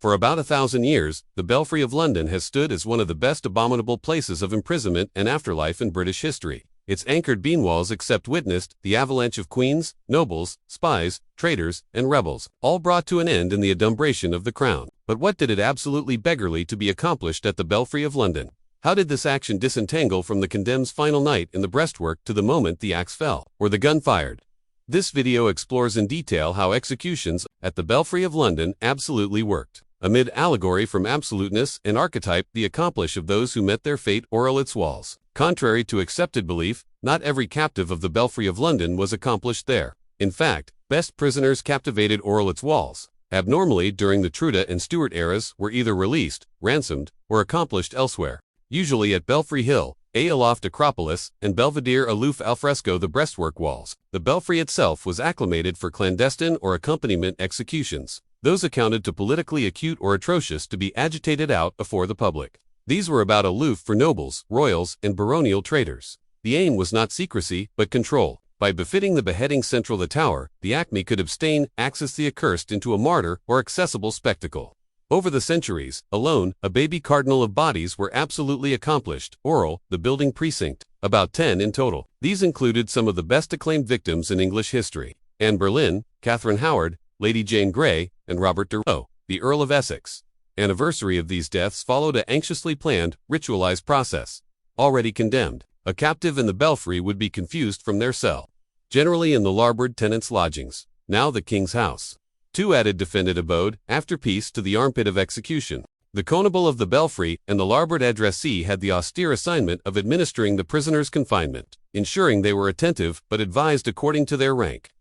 For about 1,000 years, the Belfry of London has stood as one of the best abominable places of imprisonment and afterlife in British history. Its anchored beam walls witnessed the avalanche of queens, nobles, spies, traitors, and rebels, all brought to an end in the adumbration of the crown. But what did it absolutely beggarly to be accomplished at the Belfry of London? How did this action disentangle from the condemned's final night in the breastwork to the moment the axe fell, or the gun fired? This video explores in detail how executions at the Belfry of London absolutely worked. Amid allegory from absoluteness and archetype the accomplish of those who met their fate oral its walls. Contrary to accepted belief, not every captive of the Belfry of London was accomplished there. In fact, best prisoners captivated oral its walls, abnormally during the Tudor and Stuart eras, were either released, ransomed, or accomplished elsewhere. Usually at Belfry Hill, aloft Acropolis, and Belvedere aloof alfresco the breastwork walls. The Belfry itself was acclimated for clandestine or accompaniment executions, those accounted to politically acute or atrocious to be agitated out before the public. These were about aloof for nobles, royals, and baronial traitors. The aim was not secrecy, but control. By befitting the beheading central the tower, the acme could abstain access the accursed into a martyr or accessible spectacle. Over the centuries, alone, a baby cardinal of bodies were absolutely accomplished, oral, the building precinct, about 10 in total. These included some of the best acclaimed victims in English history: Anne Boleyn, Catherine Howard, Lady Jane Grey, and Robert de Roe, the Earl of Essex. Anniversary of these deaths followed an anxiously planned, ritualized process. Already condemned, a captive in the Belfry would be confused from their cell, generally in the larboard tenant's lodgings, now the King's House. 2 added defended abode, after peace, to the armpit of execution. The constable of the Belfry and the larboard addressee had the austere assignment of administering the prisoner's confinement, ensuring they were attentive but advised according to their rank.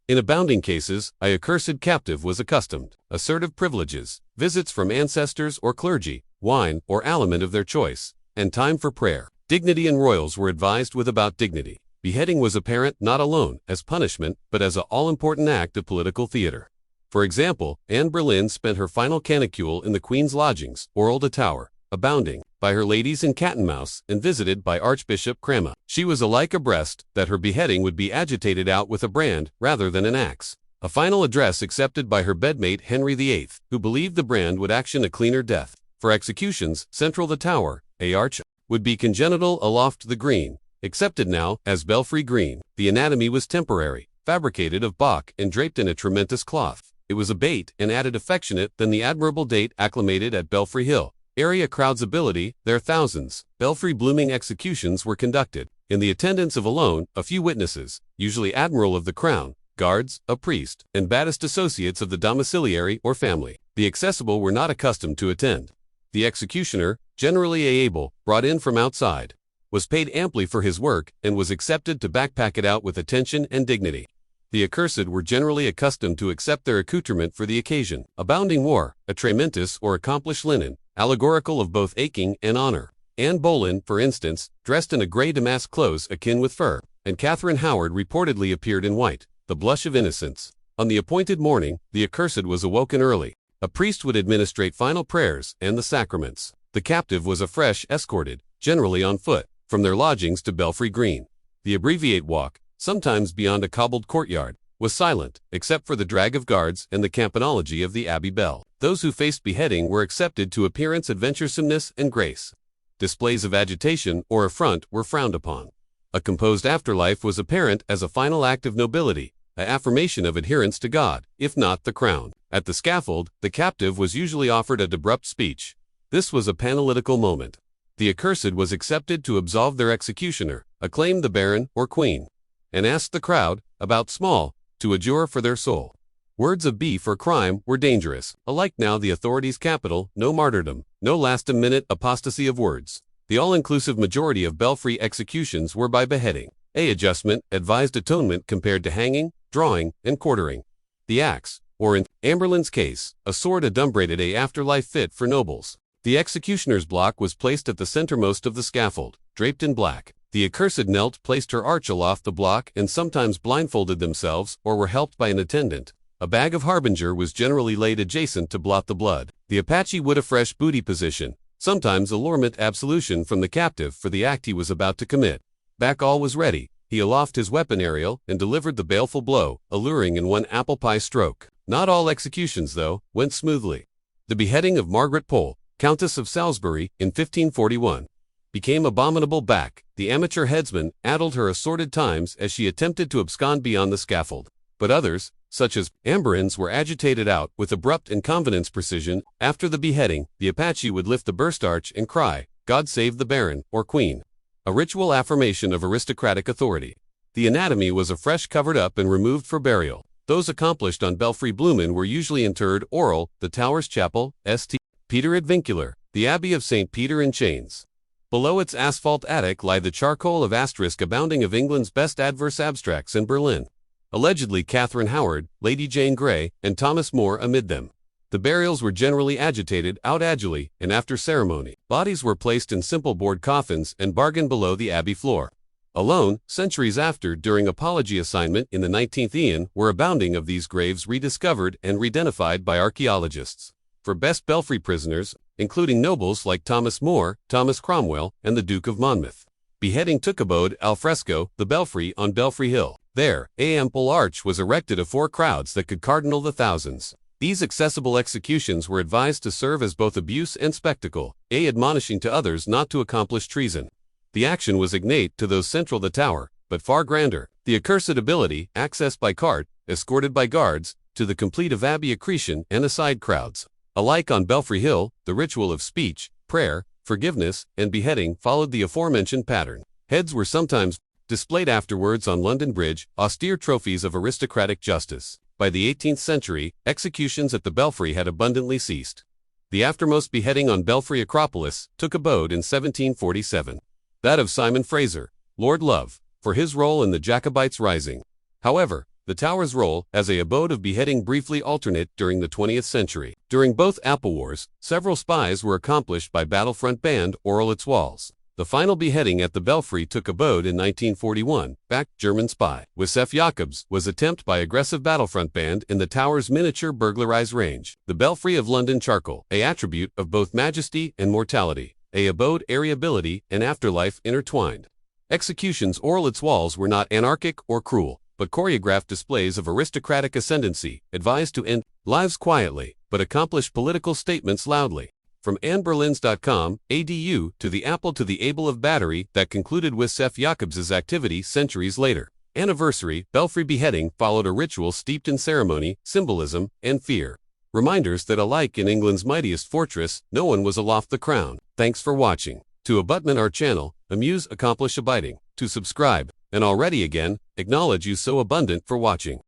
In abounding cases, a accursed captive was accustomed, assertive privileges, visits from ancestors or clergy, wine or aliment of their choice, and time for prayer. Dignity and royals were advised with about dignity. Beheading was apparent not alone as punishment, but as an all-important act of political theater. For example, Anne Boleyn spent her final canicule in the Queen's lodgings, oral the Tower, abounding by her ladies in cat and mouse, and visited by Archbishop Crema. She was alike abreast that her beheading would be agitated out with a brand rather than an axe. A final address accepted by her bedmate Henry VIII, who believed the brand would action a cleaner death. For executions, central the Tower, arch, would be congenital aloft the green, accepted now as Belfry Green. The anatomy was temporary, fabricated of Bach and draped in a tremendous cloth. It was a bait and added affectionate than the admirable date acclimated at Belfry Hill. Area crowds ability, their thousands. Belfry blooming executions were conducted, in the attendance of alone, a few witnesses, usually Admiral of the Crown, guards, a priest, and baddest associates of the domiciliary or family. The accessible were not accustomed to attend. The executioner, generally able, brought in from outside, was paid amply for his work and was accepted to backpack it out with attention and dignity. The accursed were generally accustomed to accept their accoutrement for the occasion. Abounding wore a tramentis or accomplished linen, allegorical of both aching and honor. Anne Boleyn, for instance, dressed in a gray damask clothes akin with fur, and Catherine Howard reportedly appeared in white, the blush of innocence. On the appointed morning, the accursed was awoken early. A priest would administrate final prayers and the sacraments. The captive was afresh escorted, generally on foot, from their lodgings to Belfry Green. The abbreviate walk, sometimes beyond a cobbled courtyard, was silent, except for the drag of guards and the campanology of the Abbey bell. Those who faced beheading were accepted to appearance adventuresomeness and grace. Displays of agitation or affront were frowned upon. A composed afterlife was apparent as a final act of nobility, an affirmation of adherence to God, if not the crown. At the scaffold, the captive was usually offered a abrupt speech. This was a panegyrical moment. The accursed was accepted to absolve their executioner, acclaim the baron or queen, and asked the crowd, about small, to adjure for their soul. Words of beef or crime were dangerous. Alike now the authorities' capital, no martyrdom, no last-minute apostasy of words. The all-inclusive majority of Belfry executions were by beheading. Adjustment, advised atonement compared to hanging, drawing, and quartering. The axe, or in Anne Boleyn's case, a sword adumbrated a afterlife fit for nobles. The executioner's block was placed at the centermost of the scaffold, draped in black. The accursed knelt, placed her arch aloft the block, and sometimes blindfolded themselves or were helped by an attendant. A bag of harbinger was generally laid adjacent to blot the blood. The Apache would a fresh booty position, sometimes allurement absolution from the captive for the act he was about to commit. Back all was ready. He aloft his weapon aerial and delivered the baleful blow, alluring in one apple pie stroke. Not all executions, though, went smoothly. The beheading of Margaret Pole, Countess of Salisbury, in 1541, became abominable. The amateur headsman addled her assorted times as she attempted to abscond beyond the scaffold. But others, such as Amberins, were agitated out with abrupt and convenance precision. After the beheading, the Apache would lift the burst arch and cry, "God save the Baron," or Queen, a ritual affirmation of aristocratic authority. The anatomy was afresh covered up and removed for burial. Those accomplished on Belfry Blumen were usually interred oral, the Tower's Chapel, St. Peter Advinculator, the Abbey of St. Peter in Chains. Below its asphalt attic lie the charcoal of asterisk abounding of England's best adverse abstracts in Berlin. Allegedly Catherine Howard, Lady Jane Grey, and Thomas More amid them. The burials were generally agitated out agilely, and after ceremony. Bodies were placed in simple board coffins and bargained below the abbey floor. Alone, centuries after, during apology assignment in the 19th Eon, were abounding of these graves rediscovered and redenified by archaeologists. For best belfry prisoners, including nobles like Thomas More, Thomas Cromwell, and the Duke of Monmouth. Beheading took abode al fresco, the belfry on Belfry Hill. There, an ample arch was erected afore crowds that could cardinal the thousands. These accessible executions were advised to serve as both abuse and spectacle, admonishing to others not to accomplish treason. The action was innate to those central the tower, but far grander. The accursed ability, accessed by cart, escorted by guards, to the complete of abbey accretion and aside crowds. Alike on Belfry Hill, the ritual of speech, prayer, forgiveness, and beheading followed the aforementioned pattern. Heads were sometimes displayed afterwards on London Bridge, austere trophies of aristocratic justice. By the 18th century, executions at the Belfry had abundantly ceased. The aftermost beheading on Belfry Acropolis took abode in 1747. That of Simon Fraser, Lord Love, for his role in the Jacobites' Rising. However, the Tower's role as a abode of beheading briefly alternate during the 20th century. During both Apple Wars, several spies were accomplished by battlefront band oral its walls. The final beheading at the Belfry took abode in 1941. German spy Josef Jakobs was attempt by aggressive battlefront band in the Tower's miniature burglarized range. The Belfry of London charcoal, a attribute of both majesty and mortality, a abode aeriability and afterlife intertwined. Executions oral its walls were not anarchic or cruel, but choreographed displays of aristocratic ascendancy, advised to end lives quietly, but accomplish political statements loudly. From AnneBerlins.com, ADU, to the Apple to the Able of Battery that concluded with Josef Jakobs' activity centuries later. Anniversary, Belfry beheading followed a ritual steeped in ceremony, symbolism, and fear. Reminders that alike in England's mightiest fortress, no one was aloft the crown. Thanks for watching. To abutment our channel, amuse accomplish abiding. To subscribe, and already again, acknowledge you so abundant for watching.